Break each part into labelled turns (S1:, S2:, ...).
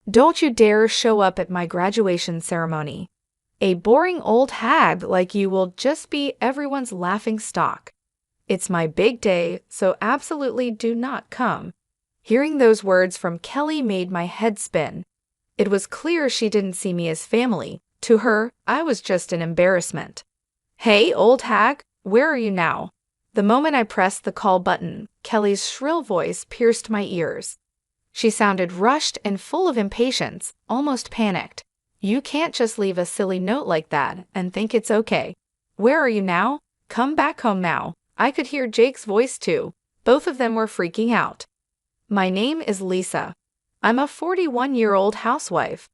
S1: Don't you dare show up at my graduation ceremony. A boring old hag like you will just be everyone's laughing stock. It's my big day, so absolutely do not come." Hearing those words from Kelly made my head spin. It was clear she didn't see me as family. To her, I was just an embarrassment. "Hey, old hag, where are you now?" The moment I pressed the call button, Kelly's shrill voice pierced my ears. She sounded rushed and full of impatience, almost panicked. "You can't just leave a silly note like that and think it's okay. Where are you now? Come back home now." I could hear Jake's voice too. Both of them were freaking out. "My name is Lisa. I'm a 41-year-old housewife.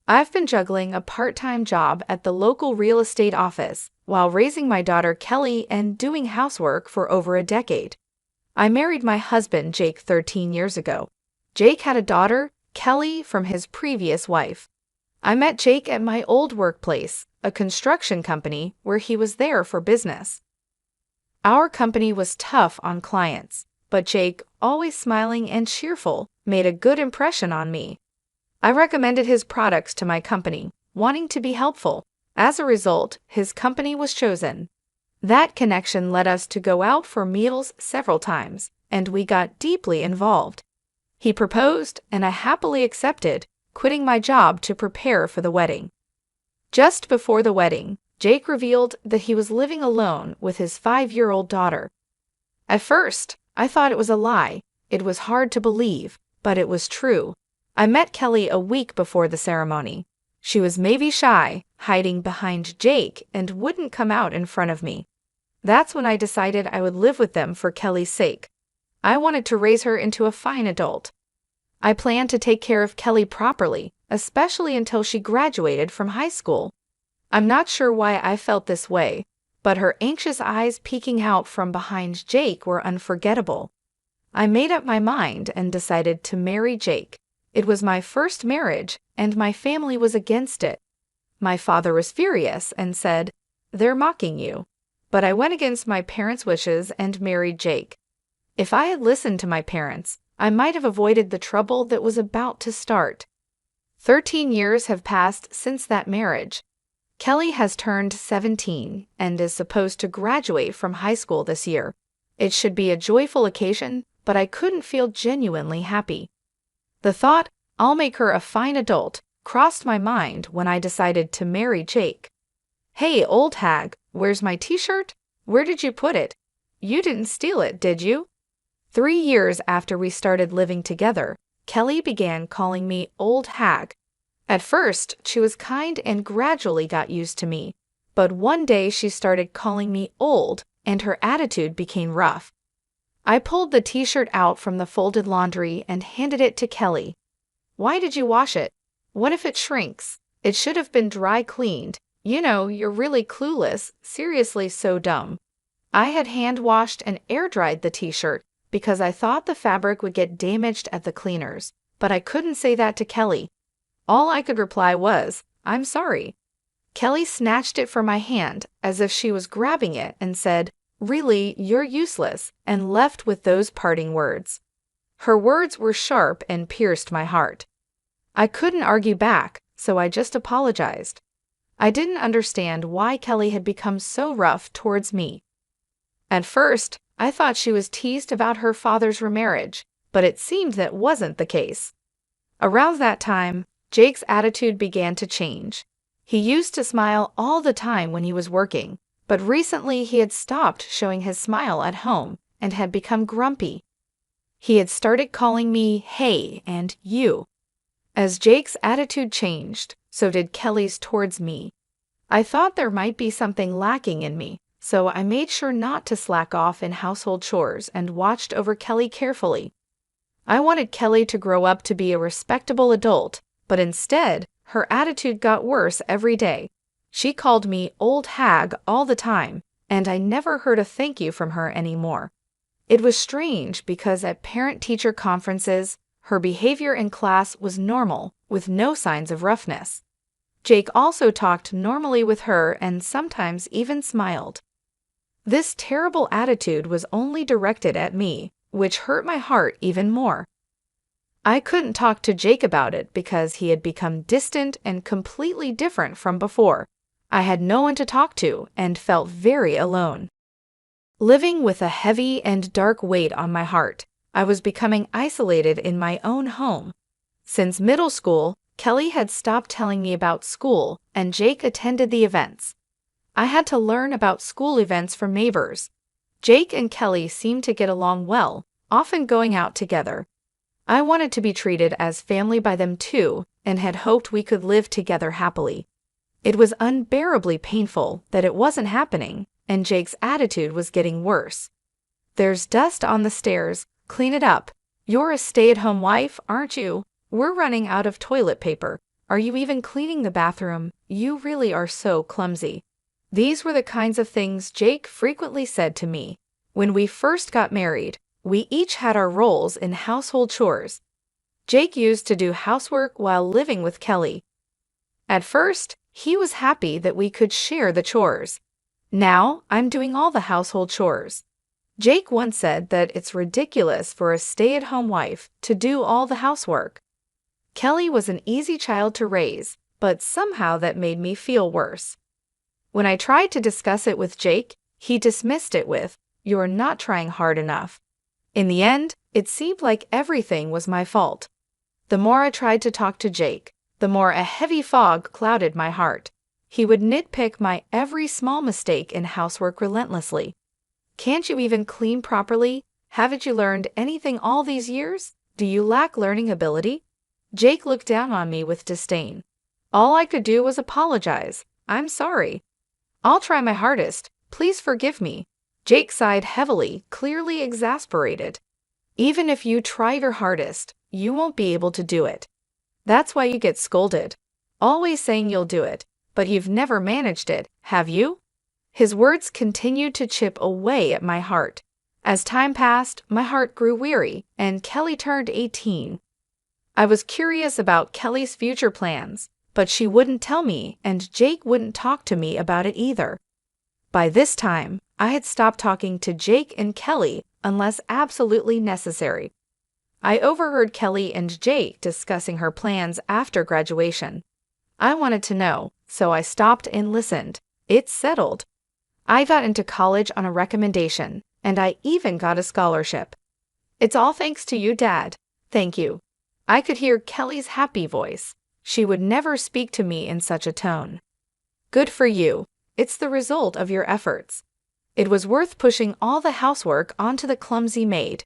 S1: I've been juggling a part-time job at the local real estate office while raising my daughter Kelly and doing housework for over a decade. I married my husband Jake 13 years ago. Jake had a daughter, Kelly, from his previous wife. I met Jake at my old workplace, a construction company, where he was there for business. Our company was tough on clients, but Jake, always smiling and cheerful, made a good impression on me. I recommended his products to my company, wanting to be helpful. As a result, his company was chosen. That connection led us to go out for meals several times, and we got deeply involved. He proposed, and I happily accepted, quitting my job to prepare for the wedding. Just before the wedding, Jake revealed that he was living alone with his 5-year-old daughter. At first, I thought it was a lie. It was hard to believe, but it was true. I met Kelly a week before the ceremony. She was maybe shy, hiding behind Jake, and wouldn't come out in front of me. That's when I decided I would live with them for Kelly's sake. I wanted to raise her into a fine adult. I planned to take care of Kelly properly, especially until she graduated from high school. I'm not sure why I felt this way, but her anxious eyes peeking out from behind Jake were unforgettable. I made up my mind and decided to marry Jake. It was my first marriage, and my family was against it. My father was furious and said, "They're mocking you." But I went against my parents' wishes and married Jake. If I had listened to my parents, I might have avoided the trouble that was about to start. 13 years have passed since that marriage. Kelly has turned 17 and is supposed to graduate from high school this year. It should be a joyful occasion, but I couldn't feel genuinely happy. The thought, "I'll make her a fine adult," crossed my mind when I decided to marry Jake. "Hey, old hag, where's my t-shirt? Where did you put it? You didn't steal it, did you?" 3 years after we started living together, Kelly began calling me old hag. At first, she was kind and gradually got used to me, but one day she started calling me old, and her attitude became rough. I pulled the t-shirt out from the folded laundry and handed it to Kelly. "Why did you wash it? What if it shrinks? It should have been dry cleaned. You know, you're really clueless, seriously so dumb." I had hand-washed and air-dried the t-shirt because I thought the fabric would get damaged at the cleaners, but I couldn't say that to Kelly. All I could reply was, "I'm sorry." Kelly snatched it from my hand as if she was grabbing it and said, "Really, you're useless," and left with those parting words. Her words were sharp and pierced my heart. I couldn't argue back, so I just apologized. I didn't understand why Kelly had become so rough towards me. At first, I thought she was teased about her father's remarriage, but it seemed that wasn't the case. Around that time, Jake's attitude began to change. He used to smile all the time when he was working, but recently he had stopped showing his smile at home and had become grumpy. He had started calling me "hey" and "you." As Jake's attitude changed, so did Kelly's towards me. I thought there might be something lacking in me, so I made sure not to slack off in household chores and watched over Kelly carefully. I wanted Kelly to grow up to be a respectable adult, but instead, her attitude got worse every day. She called me old hag all the time, and I never heard a thank you from her anymore. It was strange because at parent-teacher conferences, her behavior in class was normal, with no signs of roughness. Jake also talked normally with her and sometimes even smiled. This terrible attitude was only directed at me, which hurt my heart even more. I couldn't talk to Jake about it because he had become distant and completely different from before. I had no one to talk to and felt very alone. Living with a heavy and dark weight on my heart, I was becoming isolated in my own home. Since middle school, Kelly had stopped telling me about school, and Jake attended the events. I had to learn about school events from neighbors. Jake and Kelly seemed to get along well, often going out together. I wanted to be treated as family by them too, and had hoped we could live together happily. It was unbearably painful that it wasn't happening, and Jake's attitude was getting worse. "There's dust on the stairs, clean it up. You're a stay-at-home wife, aren't you? We're running out of toilet paper. Are you even cleaning the bathroom? You really are so clumsy." These were the kinds of things Jake frequently said to me. When we first got married, we each had our roles in household chores. Jake used to do housework while living with Kelly. At first, he was happy that we could share the chores. Now, I'm doing all the household chores. Jake once said that it's ridiculous for a stay-at-home wife to do all the housework. Kelly was an easy child to raise, but somehow that made me feel worse. When I tried to discuss it with Jake, he dismissed it with, "You're not trying hard enough." In the end, it seemed like everything was my fault. The more I tried to talk to Jake, the more a heavy fog clouded my heart. He would nitpick my every small mistake in housework relentlessly. "Can't you even clean properly? Haven't you learned anything all these years? Do you lack learning ability?" Jake looked down on me with disdain. All I could do was apologize. "I'm sorry. I'll try my hardest. Please forgive me." Jake sighed heavily, clearly exasperated. "Even if you try your hardest, you won't be able to do it. That's why you get scolded. Always saying you'll do it, but you've never managed it, have you?" His words continued to chip away at my heart. As time passed, my heart grew weary, and Kelly turned 18. I was curious about Kelly's future plans, but she wouldn't tell me, and Jake wouldn't talk to me about it either. By this time, I had stopped talking to Jake and Kelly unless absolutely necessary. I overheard Kelly and Jake discussing her plans after graduation. I wanted to know, so I stopped and listened. It's settled. I got into college on a recommendation, and I even got a scholarship. "It's all thanks to you, Dad. Thank you." I could hear Kelly's happy voice. She would never speak to me in such a tone. "Good for you. It's the result of your efforts." It was worth pushing all the housework onto the clumsy maid.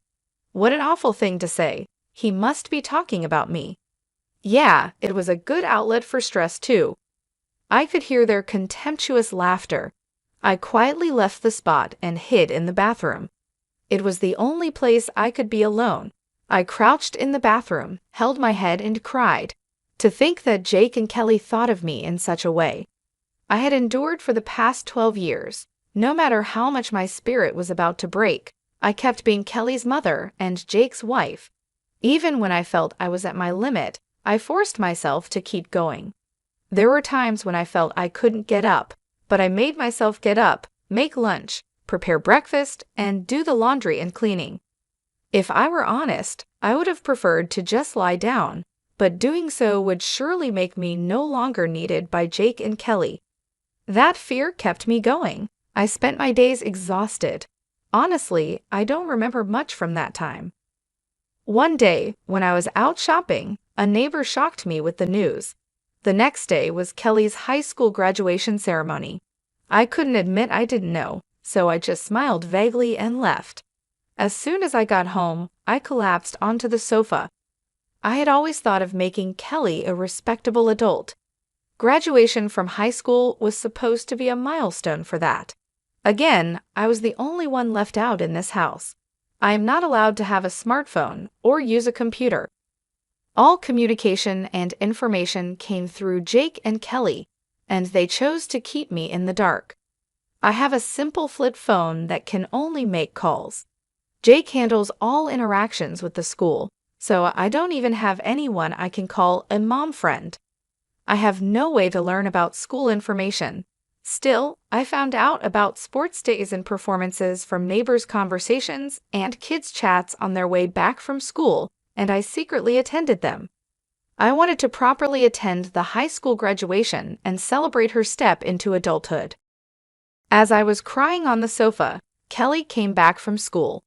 S1: What an awful thing to say. He must be talking about me. Yeah, it was a good outlet for stress too. I could hear their contemptuous laughter. I quietly left the spot and hid in the bathroom. It was the only place I could be alone. I crouched in the bathroom, held my head, and cried. To think that Jake and Kelly thought of me in such a way. I had endured for the past 12 years. No matter how much my spirit was about to break, I kept being Kelly's mother and Jake's wife. Even when I felt I was at my limit, I forced myself to keep going. There were times when I felt I couldn't get up, but I made myself get up, make lunch, prepare breakfast, and do the laundry and cleaning. If I were honest, I would have preferred to just lie down, but doing so would surely make me no longer needed by Jake and Kelly. That fear kept me going. I spent my days exhausted. Honestly, I don't remember much from that time. One day, when I was out shopping, a neighbor shocked me with the news. The next day was Kelly's high school graduation ceremony. I couldn't admit I didn't know, so I just smiled vaguely and left. As soon as I got home, I collapsed onto the sofa. I had always thought of making Kelly a respectable adult. Graduation from high school was supposed to be a milestone for that. Again, I was the only one left out in this house. I am not allowed to have a smartphone or use a computer. All communication and information came through Jake and Kelly, and they chose to keep me in the dark. I have a simple flip phone that can only make calls. Jake handles all interactions with the school, so I don't even have anyone I can call a mom friend. I have no way to learn about school information. Still, I found out about sports days and performances from neighbors' conversations and kids' chats on their way back from school, and I secretly attended them. I wanted to properly attend the high school graduation and celebrate her step into adulthood. As I was crying on the sofa, Kelly came back from school.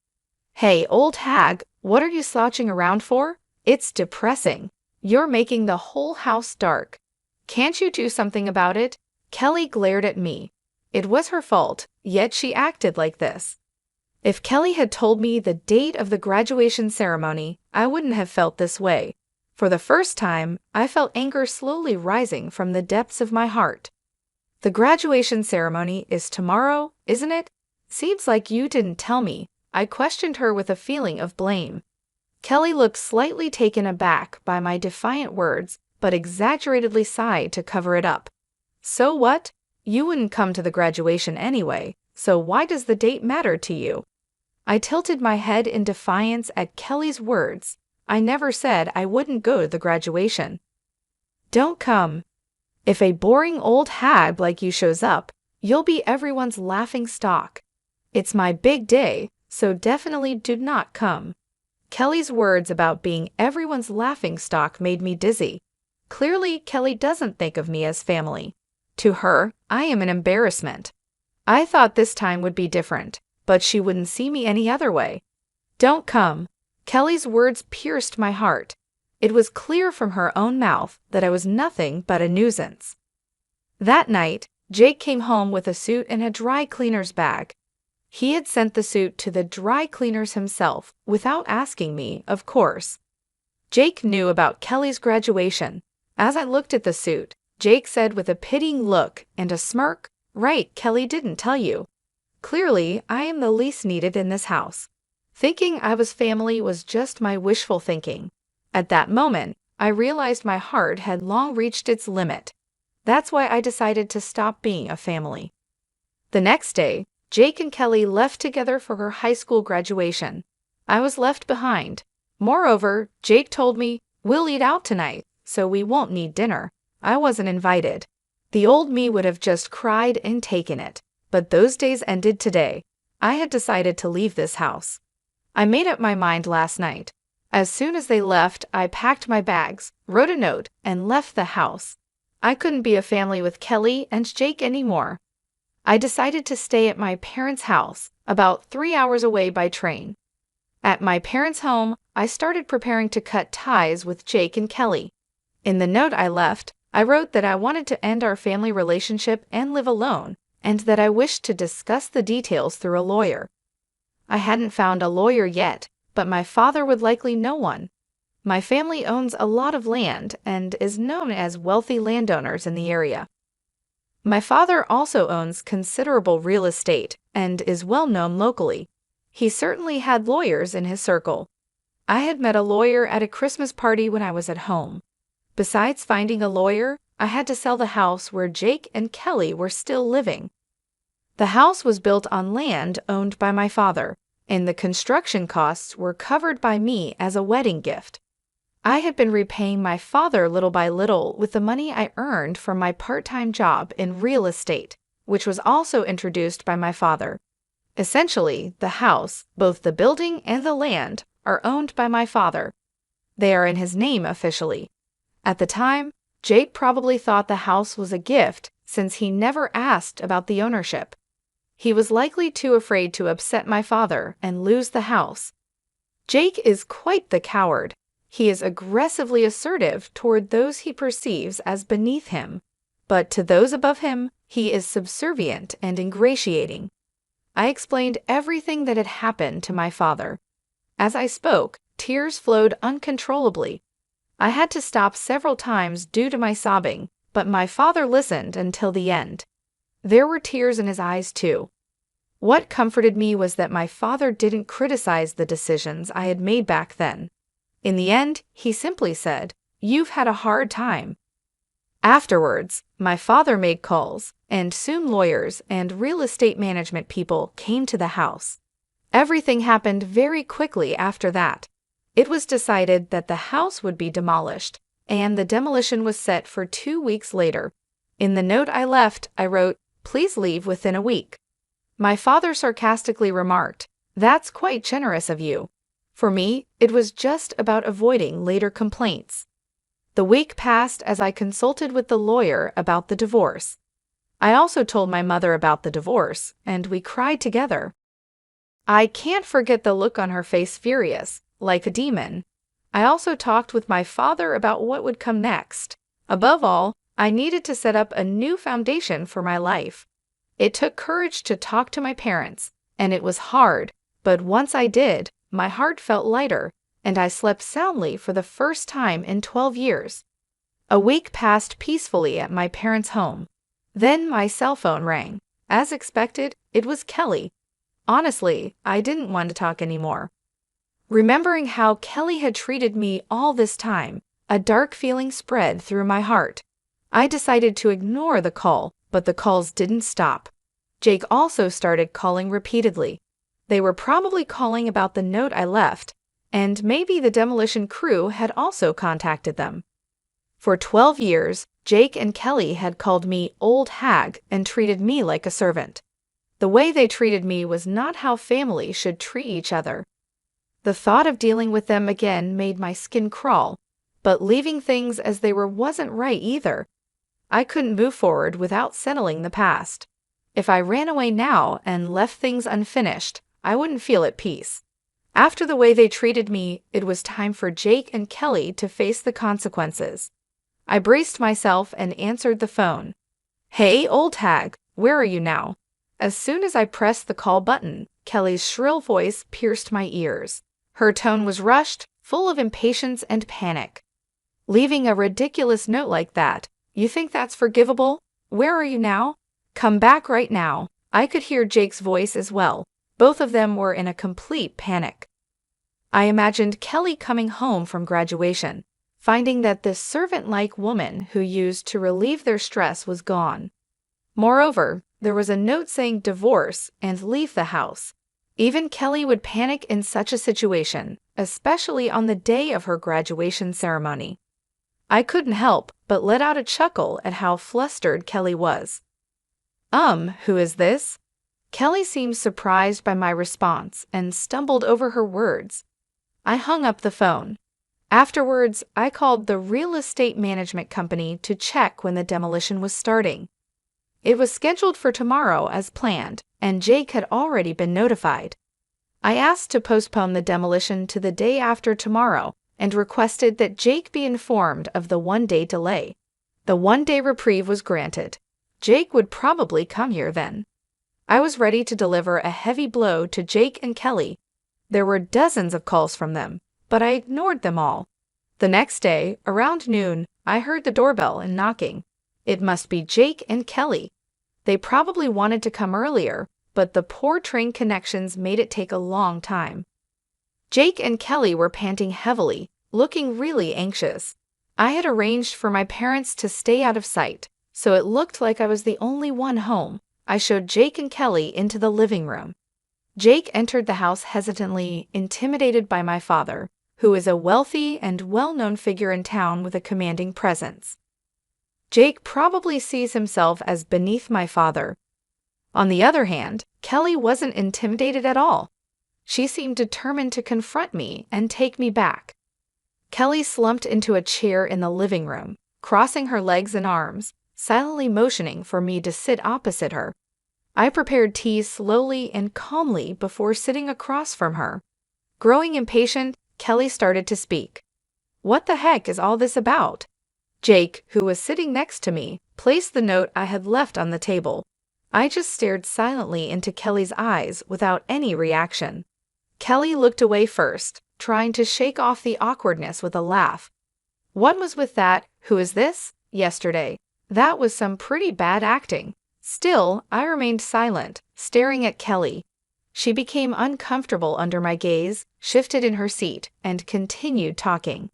S1: "Hey, old hag, what are you slouching around for? It's depressing. You're making the whole house dark. Can't you do something about it?" Kelly glared at me. It was her fault, yet she acted like this. If Kelly had told me the date of the graduation ceremony, I wouldn't have felt this way. For the first time, I felt anger slowly rising from the depths of my heart. "The graduation ceremony is tomorrow, isn't it? Seems like you didn't tell me." I questioned her with a feeling of blame. Kelly looked slightly taken aback by my defiant words, but exaggeratedly sighed to cover it up. "So what? You wouldn't come to the graduation anyway, so why does the date matter to you?" I tilted my head in defiance at Kelly's words. I never said I wouldn't go to the graduation. "Don't come. If a boring old hag like you shows up, you'll be everyone's laughing stock. It's my big day, so definitely do not come." Kelly's words about being everyone's laughing stock made me dizzy. Clearly, Kelly doesn't think of me as family. To her, I am an embarrassment. I thought this time would be different, but she wouldn't see me any other way. "Don't come." Kelly's words pierced my heart. It was clear from her own mouth that I was nothing but a nuisance. That night, Jake came home with a suit and a dry cleaner's bag. He had sent the suit to the dry cleaners himself, without asking me, of course. Jake knew about Kelly's graduation. As I looked at the suit, Jake said with a pitying look and a smirk, "Right, Kelly didn't tell you. Clearly, I am the least needed in this house." Thinking I was family was just my wishful thinking. At that moment, I realized my heart had long reached its limit. That's why I decided to stop being a family. The next day, Jake and Kelly left together for her high school graduation. I was left behind. Moreover, Jake told me, "We'll eat out tonight, so we won't need dinner." I wasn't invited. The old me would have just cried and taken it. But those days ended today. I had decided to leave this house. I made up my mind last night. As soon as they left, I packed my bags, wrote a note, and left the house. I couldn't be a family with Kelly and Jake anymore. I decided to stay at my parents' house, about 3 hours away by train. At my parents' home, I started preparing to cut ties with Jake and Kelly. In the note I left, I wrote that I wanted to end our family relationship and live alone, and that I wished to discuss the details through a lawyer. I hadn't found a lawyer yet, but my father would likely know one. My family owns a lot of land and is known as wealthy landowners in the area. My father also owns considerable real estate and is well known locally. He certainly had lawyers in his circle. I had met a lawyer at a Christmas party when I was at home. Besides finding a lawyer, I had to sell the house where Jake and Kelly were still living. The house was built on land owned by my father, and the construction costs were covered by me as a wedding gift. I had been repaying my father little by little with the money I earned from my part-time job in real estate, which was also introduced by my father. Essentially, the house, both the building and the land, are owned by my father. They are in his name officially. At the time, Jake probably thought the house was a gift since he never asked about the ownership. He was likely too afraid to upset my father and lose the house. Jake is quite the coward. He is aggressively assertive toward those he perceives as beneath him, but to those above him, he is subservient and ingratiating. I explained everything that had happened to my father. As I spoke, tears flowed uncontrollably. I had to stop several times due to my sobbing, but my father listened until the end. There were tears in his eyes too. What comforted me was that my father didn't criticize the decisions I had made back then. In the end, he simply said, "You've had a hard time." Afterwards, my father made calls, and soon lawyers and real estate management people came to the house. Everything happened very quickly after that. It was decided that the house would be demolished, and the demolition was set for 2 weeks later. In the note I left, I wrote, "Please leave within a week." My father sarcastically remarked, "That's quite generous of you." For me, it was just about avoiding later complaints. The week passed as I consulted with the lawyer about the divorce. I also told my mother about the divorce, and we cried together. I can't forget the look on her face, furious, like a demon. I also talked with my father about what would come next. Above all, I needed to set up a new foundation for my life. It took courage to talk to my parents, and it was hard, but once I did, my heart felt lighter, and I slept soundly for the first time in 12 years. A week passed peacefully at my parents' home. Then my cell phone rang. As expected, it was Kelly. Honestly, I didn't want to talk anymore. Remembering how Kelly had treated me all this time, a dark feeling spread through my heart. I decided to ignore the call, but the calls didn't stop. Jake also started calling repeatedly. They were probably calling about the note I left, and maybe the demolition crew had also contacted them. For 12 years, Jake and Kelly had called me old hag and treated me like a servant. The way they treated me was not how family should treat each other. The thought of dealing with them again made my skin crawl, but leaving things as they were wasn't right either. I couldn't move forward without settling the past. If I ran away now and left things unfinished, I wouldn't feel at peace. After the way they treated me, it was time for Jake and Kelly to face the consequences. I braced myself and answered the phone. "Hey, old hag, where are you now?" As soon as I pressed the call button, Kelly's shrill voice pierced my ears. Her tone was rushed, full of impatience and panic. "Leaving a ridiculous note like that, you think that's forgivable? Where are you now? Come back right now." I could hear Jake's voice as well. Both of them were in a complete panic. I imagined Kelly coming home from graduation, finding that this servant-like woman who used to relieve their stress was gone. Moreover, there was a note saying divorce and leave the house. Even Kelly would panic in such a situation, especially on the day of her graduation ceremony. I couldn't help but let out a chuckle at how flustered Kelly was. Who is this?" Kelly seemed surprised by my response and stumbled over her words. I hung up the phone. Afterwards, I called the real estate management company to check when the demolition was starting. It was scheduled for tomorrow as planned, and Jake had already been notified. I asked to postpone the demolition to the day after tomorrow and requested that Jake be informed of the one-day delay. The one-day reprieve was granted. Jake would probably come here then. I was ready to deliver a heavy blow to Jake and Kelly. There were dozens of calls from them, but I ignored them all. The next day, around noon, I heard the doorbell and knocking. It must be Jake and Kelly. They probably wanted to come earlier, but the poor train connections made it take a long time. Jake and Kelly were panting heavily, looking really anxious. I had arranged for my parents to stay out of sight, so it looked like I was the only one home. I showed Jake and Kelly into the living room. Jake entered the house hesitantly, intimidated by my father, who is a wealthy and well-known figure in town with a commanding presence. Jake probably sees himself as beneath my father. On the other hand, Kelly wasn't intimidated at all. She seemed determined to confront me and take me back. Kelly slumped into a chair in the living room, crossing her legs and arms, silently motioning for me to sit opposite her. I prepared tea slowly and calmly before sitting across from her. Growing impatient, Kelly started to speak. "What the heck is all this about?" Jake, who was sitting next to me, placed the note I had left on the table. I just stared silently into Kelly's eyes without any reaction. Kelly looked away first, trying to shake off the awkwardness with a laugh. "What was with that 'who is this' yesterday? That was some pretty bad acting." Still, I remained silent, staring at Kelly. She became uncomfortable under my gaze, shifted in her seat, and continued talking.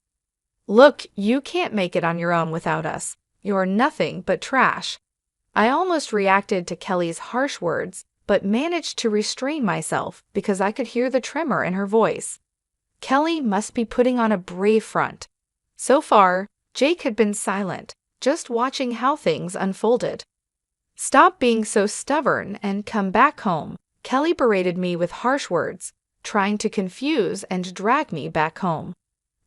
S1: "Look, you can't make it on your own without us. You're nothing but trash." I almost reacted to Kelly's harsh words, but managed to restrain myself because I could hear the tremor in her voice. Kelly must be putting on a brave front. So far, Jake had been silent, just watching how things unfolded. "Stop being so stubborn and come back home," Kelly berated me with harsh words. trying to confuse and drag me back home.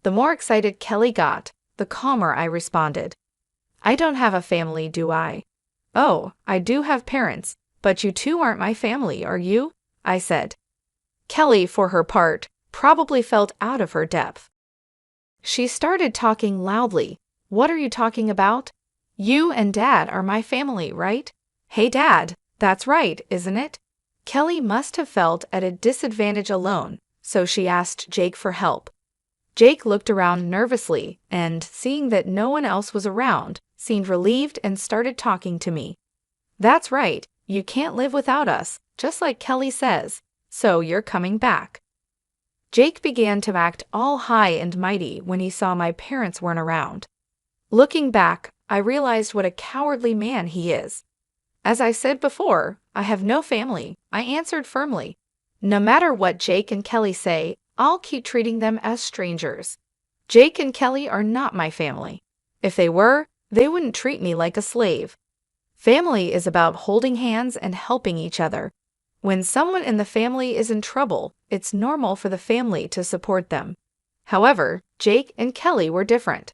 S1: The more excited Kelly got, the calmer I responded. I don't have a family, do I? Oh, I do have parents, but you two aren't my family, are you? I said. Kelly, for her part, probably felt out of her depth. She started talking loudly. What are you talking about? You and Dad are my family, right? Hey, Dad, that's right, isn't it? Kelly must have felt at a disadvantage alone, so she asked Jake for help. Jake looked around nervously and, seeing that no one else was around, seemed relieved and started talking to me. That's right, you can't live without us, just like Kelly says, so you're coming back. Jake began to act all high and mighty when he saw my parents weren't around. Looking back, I realized what a cowardly man he is. As I said before, I have no family, I answered firmly. No matter what Jake and Kelly say, I'll keep treating them as strangers. Jake and Kelly are not my family. If they were, they wouldn't treat me like a slave. Family is about holding hands and helping each other. When someone in the family is in trouble, it's normal for the family to support them. However, Jake and Kelly were different.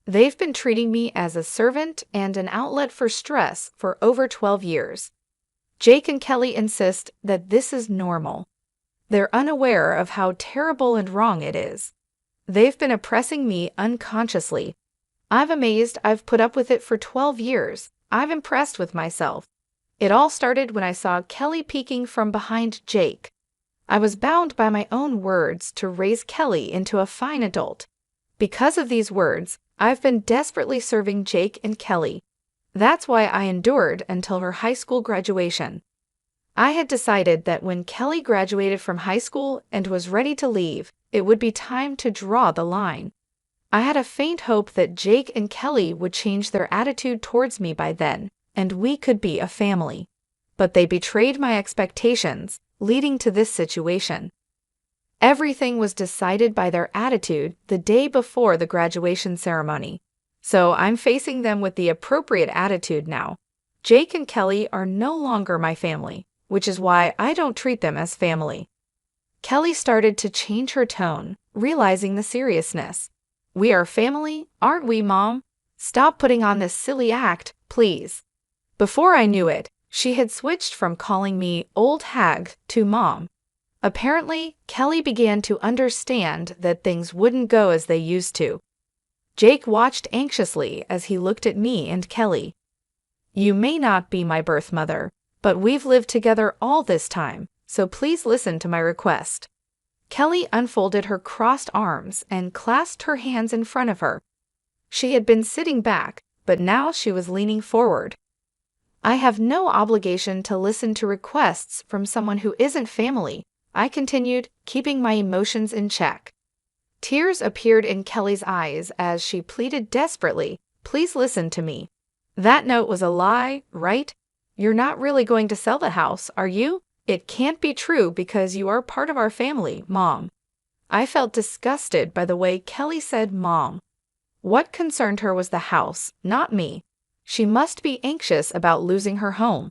S1: They've been treating me as a servant and an outlet for stress for over 12 years. Jake and Kelly insist that this is normal. They're unaware of how terrible and wrong it is. They've been oppressing me unconsciously. I'm amazed I've put up with it for 12 years. I'm impressed with myself. It all started when I saw Kelly peeking from behind Jake. I was bound by my own words to raise Kelly into a fine adult. Because of these words, I've been desperately serving Jake and Kelly. That's why I endured until her high school graduation. I had decided that when Kelly graduated from high school and was ready to leave, it would be time to draw the line. I had a faint hope that Jake and Kelly would change their attitude towards me by then, and we could be a family. But they betrayed my expectations, leading to this situation. Everything was decided by their attitude the day before the graduation ceremony. So I'm facing them with the appropriate attitude now. Jake and Kelly are no longer my family, which is why I don't treat them as family. Kelly started to change her tone, realizing the seriousness. We are family, aren't we, Mom? Stop putting on this silly act, please. Before I knew it, she had switched from calling me old hag to Mom. Apparently, Kelly began to understand that things wouldn't go as they used to. Jake watched anxiously as he looked at me and Kelly. You may not be my birth mother, but we've lived together all this time, so please listen to my request. Kelly unfolded her crossed arms and clasped her hands in front of her. She had been sitting back, but now she was leaning forward. I have no obligation to listen to requests from someone who isn't family, I continued, keeping my emotions in check. Tears appeared in Kelly's eyes as she pleaded desperately, please listen to me. That note was a lie, right? You're not really going to sell the house, are you? It can't be true because you are part of our family, Mom. I felt disgusted by the way Kelly said Mom. What concerned her was the house, not me. She must be anxious about losing her home.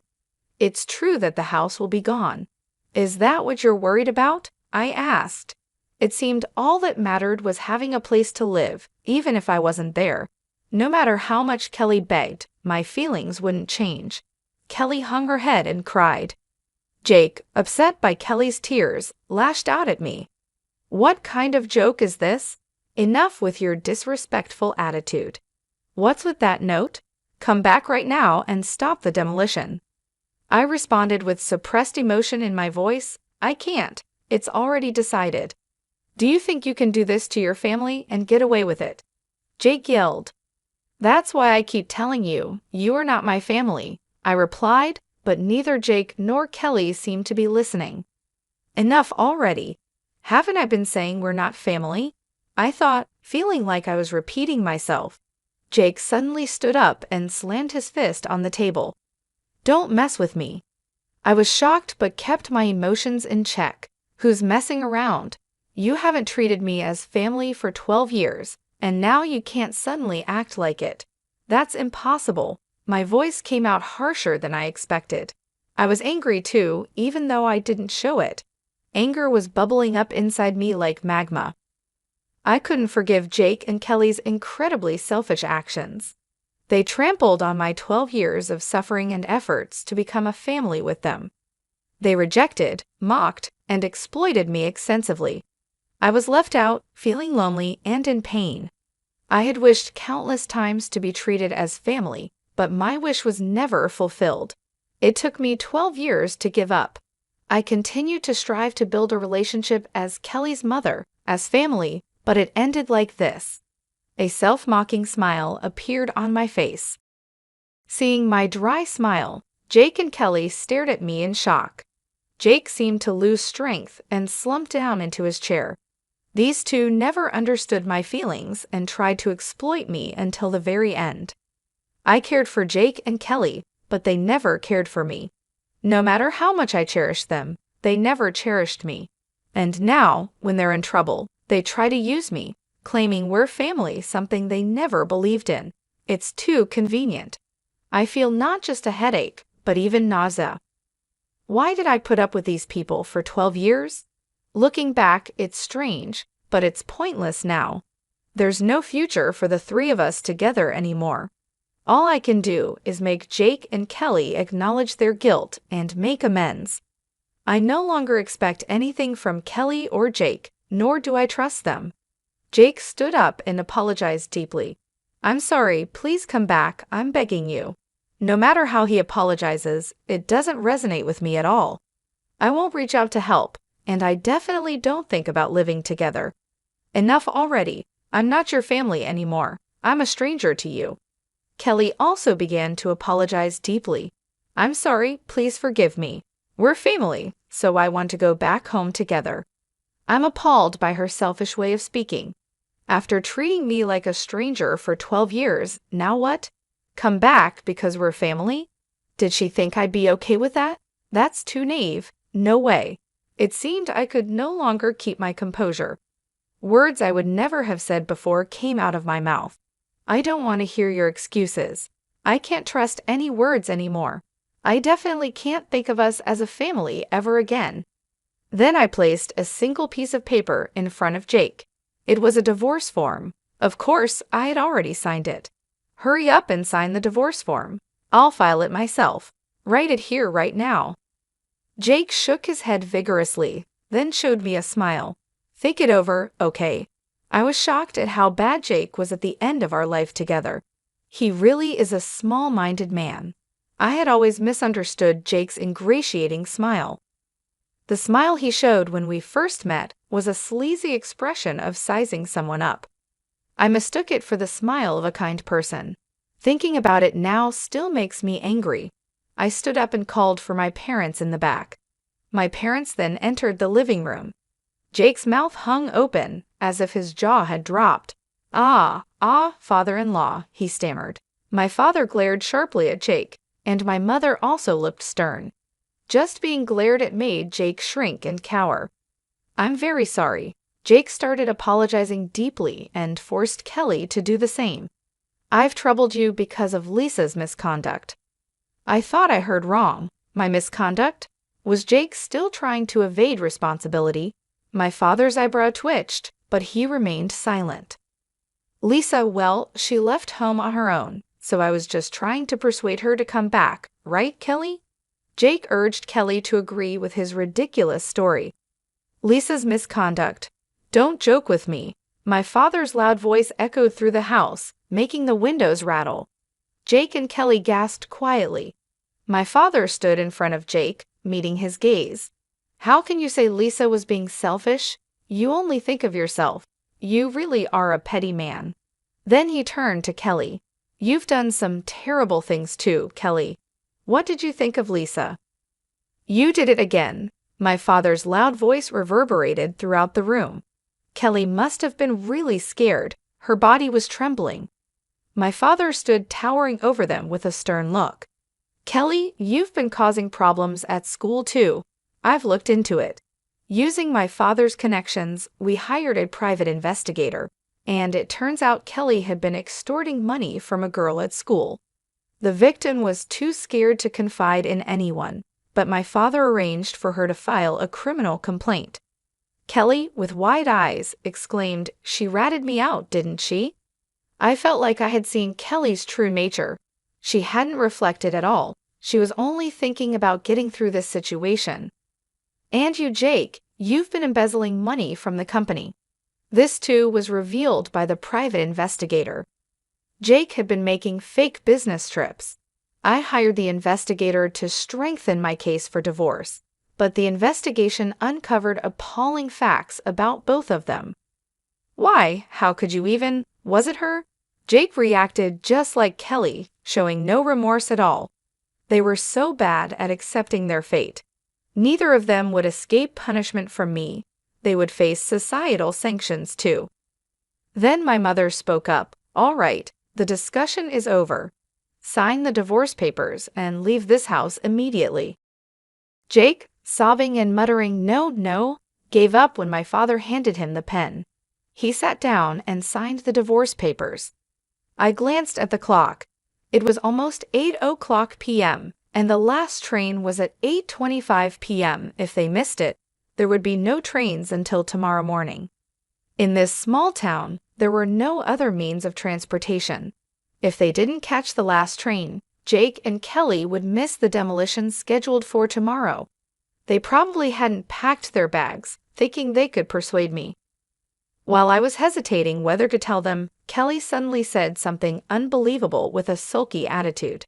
S1: It's true that the house will be gone. Is that what you're worried about? I asked. It seemed all that mattered was having a place to live, even if I wasn't there. No matter how much Kelly begged, my feelings wouldn't change. Kelly hung her head and cried. Jake, upset by Kelly's tears, lashed out at me. What kind of joke is this? Enough with your disrespectful attitude. What's with that note? Come back right now and stop the demolition. I responded with suppressed emotion in my voice. I can't. It's already decided. Do you think you can do this to your family and get away with it? Jake yelled. That's why I keep telling you, you are not my family, I replied, but neither Jake nor Kelly seemed to be listening. Enough already. Haven't I been saying we're not family? I thought, feeling like I was repeating myself. Jake suddenly stood up and slammed his fist on the table. Don't mess with me. I was shocked but kept my emotions in check. Who's messing around? You haven't treated me as family for 12 years, and now you can't suddenly act like it. That's impossible. My voice came out harsher than I expected. I was angry too, even though I didn't show it. Anger was bubbling up inside me like magma. I couldn't forgive Jake and Kelly's incredibly selfish actions. They trampled on my 12 years of suffering and efforts to become a family with them. They rejected, mocked, and exploited me extensively. I was left out, feeling lonely and in pain. I had wished countless times to be treated as family, but my wish was never fulfilled. It took me 12 years to give up. I continued to strive to build a relationship as Kelly's mother, as family, but it ended like this. A self-mocking smile appeared on my face. Seeing my dry smile, Jake and Kelly stared at me in shock. Jake seemed to lose strength and slumped down into his chair. These two never understood my feelings and tried to exploit me until the very end. I cared for Jake and Kelly, but they never cared for me. No matter how much I cherished them, they never cherished me. And now, when they're in trouble, they try to use me, claiming we're family, something they never believed in. It's too convenient. I feel not just a headache, but even nausea. Why did I put up with these people for 12 years? Looking back, it's strange, but it's pointless now. There's no future for the three of us together anymore. All I can do is make Jake and Kelly acknowledge their guilt and make amends. I no longer expect anything from Kelly or Jake, nor do I trust them. Jake stood up and apologized deeply. I'm sorry, please come back, I'm begging you. No matter how he apologizes, it doesn't resonate with me at all. I won't reach out to help, and I definitely don't think about living together. Enough already, I'm not your family anymore, I'm a stranger to you. Kelly also began to apologize deeply. I'm sorry, please forgive me. We're family, so I want to go back home together. I'm appalled by her selfish way of speaking. After treating me like a stranger for 12 years, now what? Come back because we're family? Did she think I'd be okay with that? That's too naive. No way. It seemed I could no longer keep my composure. Words I would never have said before came out of my mouth. I don't want to hear your excuses. I can't trust any words anymore. I definitely can't think of us as a family ever again. Then I placed a single piece of paper in front of Jake. It was a divorce form. Of course, I had already signed it. Hurry up and sign the divorce form. I'll file it myself. Write it here right now. Jake shook his head vigorously, then showed me a smile. Think it over, okay? I was shocked at how bad Jake was at the end of our life together. He really is a small-minded man. I had always misunderstood Jake's ingratiating smile. The smile he showed when we first met was a sleazy expression of sizing someone up. I mistook it for the smile of a kind person. Thinking about it now still makes me angry. I stood up and called for my parents in the back. My parents then entered the living room. Jake's mouth hung open, as if his jaw had dropped. Father-in-law, he stammered. My father glared sharply at Jake, and my mother also looked stern. Just being glared at made Jake shrink and cower. I'm very sorry. Jake started apologizing deeply and forced Kelly to do the same. I've troubled you because of Lisa's misconduct. I thought I heard wrong. My misconduct? Was Jake still trying to evade responsibility? My father's eyebrow twitched, but he remained silent. Lisa, well, she left home on her own, so I was just trying to persuade her to come back, right, Kelly? Jake urged Kelly to agree with his ridiculous story. Lisa's misconduct. Don't joke with me. My father's loud voice echoed through the house, making the windows rattle. Jake and Kelly gasped quietly. My father stood in front of Jake, meeting his gaze. How can you say Lisa was being selfish? You only think of yourself. You really are a petty man. Then he turned to Kelly. You've done some terrible things too, Kelly. What did you think of Lisa? You did it again. My father's loud voice reverberated throughout the room. Kelly must have been really scared. Her body was trembling. My father stood towering over them with a stern look. Kelly, you've been causing problems at school too. I've looked into it. Using my father's connections, we hired a private investigator, and it turns out Kelly had been extorting money from a girl at school. The victim was too scared to confide in anyone, but my father arranged for her to file a criminal complaint. Kelly, with wide eyes, exclaimed, "She ratted me out, didn't she?" I felt like I had seen Kelly's true nature. She hadn't reflected at all. She was only thinking about getting through this situation. "And you, Jake, you've been embezzling money from the company." This too was revealed by the private investigator. Jake had been making fake business trips. I hired the investigator to strengthen my case for divorce, but the investigation uncovered appalling facts about both of them. "Why, how could you even? Was it her?" Jake reacted just like Kelly, showing no remorse at all. They were so bad at accepting their fate. Neither of them would escape punishment from me. They would face societal sanctions too. Then my mother spoke up. "All right, the discussion is over. Sign the divorce papers and leave this house immediately." Jake, sobbing and muttering "no, no," gave up when my father handed him the pen. He sat down and signed the divorce papers. I glanced at the clock. It was almost 8:00 p.m., and the last train was at 8:25 p.m. If they missed it, there would be no trains until tomorrow morning. In this small town, there were no other means of transportation. If they didn't catch the last train, Jake and Kelly would miss the demolition scheduled for tomorrow. They probably hadn't packed their bags, thinking they could persuade me. While I was hesitating whether to tell them, Kelly suddenly said something unbelievable with a sulky attitude.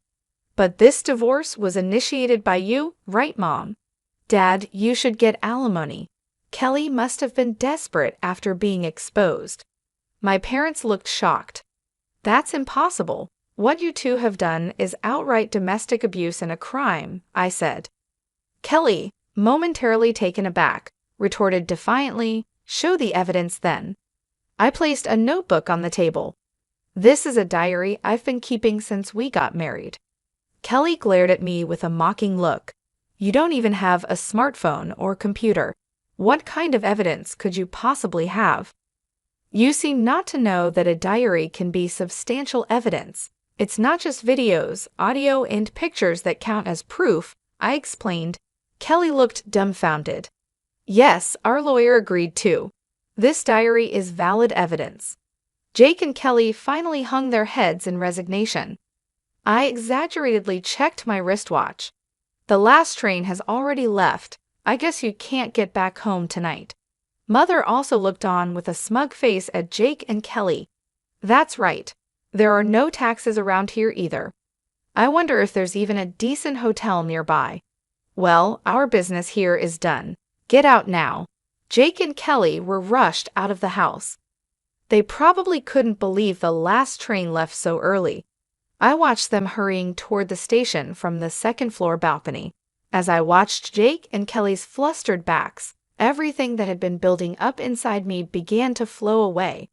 S1: "But this divorce was initiated by you, right, Mom? Dad, you should get alimony." Kelly must have been desperate after being exposed. My parents looked shocked. "That's impossible. What you two have done is outright domestic abuse and a crime," I said. Kelly, momentarily taken aback, retorted defiantly, "Show the evidence then." I placed a notebook on the table. "This is a diary I've been keeping since we got married." Kelly glared at me with a mocking look. "You don't even have a smartphone or computer. What kind of evidence could you possibly have?" "You seem not to know that a diary can be substantial evidence. It's not just videos, audio, and pictures that count as proof," I explained. Kelly looked dumbfounded. "Yes, our lawyer agreed too. This diary is valid evidence." Jake and Kelly finally hung their heads in resignation. I exaggeratedly checked my wristwatch. "The last train has already left. I guess you can't get back home tonight." Mother also looked on with a smug face at Jake and Kelly. "That's right. There are no taxis around here either. I wonder if there's even a decent hotel nearby. Well, our business here is done. Get out now." Jake and Kelly were rushed out of the house. They probably couldn't believe the last train left so early. I watched them hurrying toward the station from the second-floor balcony. As I watched Jake and Kelly's flustered backs, everything that had been building up inside me began to flow away.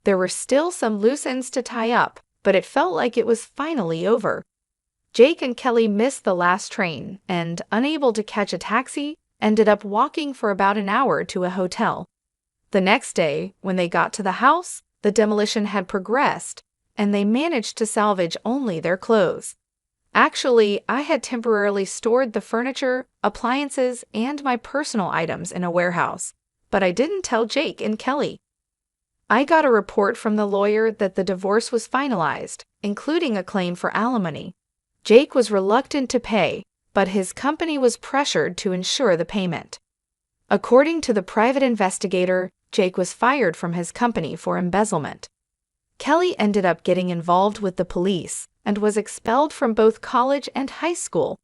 S1: There were still some loose ends to tie up, but it felt like it was finally over. Jake and Kelly missed the last train and, unable to catch a taxi, ended up walking for about an hour to a hotel. The next day, when they got to the house, the demolition had progressed, and they managed to salvage only their clothes. Actually, I had temporarily stored the furniture, appliances, and my personal items in a warehouse, but I didn't tell Jake and Kelly. I got a report from the lawyer that the divorce was finalized, including a claim for alimony. Jake was reluctant to pay, but his company was pressured to ensure the payment. According to the private investigator, Jake was fired from his company for embezzlement. Kelly ended up getting involved with the police and was expelled from both college and high school.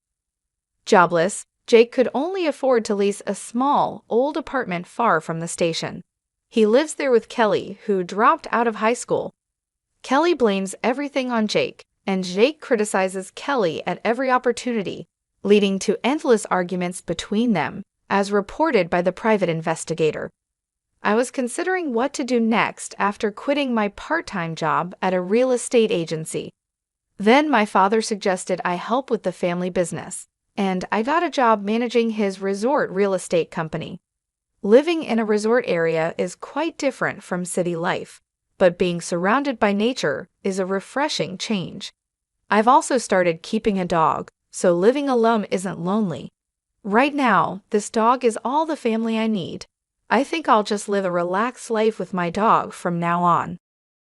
S1: Jobless, Jake could only afford to lease a small, old apartment far from the station. He lives there with Kelly, who dropped out of high school. Kelly blames everything on Jake, and Jake criticizes Kelly at every opportunity, leading to endless arguments between them, as reported by the private investigator. I was considering what to do next after quitting my part-time job at a real estate agency. Then my father suggested I help with the family business, and I got a job managing his resort real estate company. Living in a resort area is quite different from city life, but being surrounded by nature is a refreshing change. I've also started keeping a dog, so living alone isn't lonely. Right now, this dog is all the family I need. I think I'll just live a relaxed life with my dog from now on.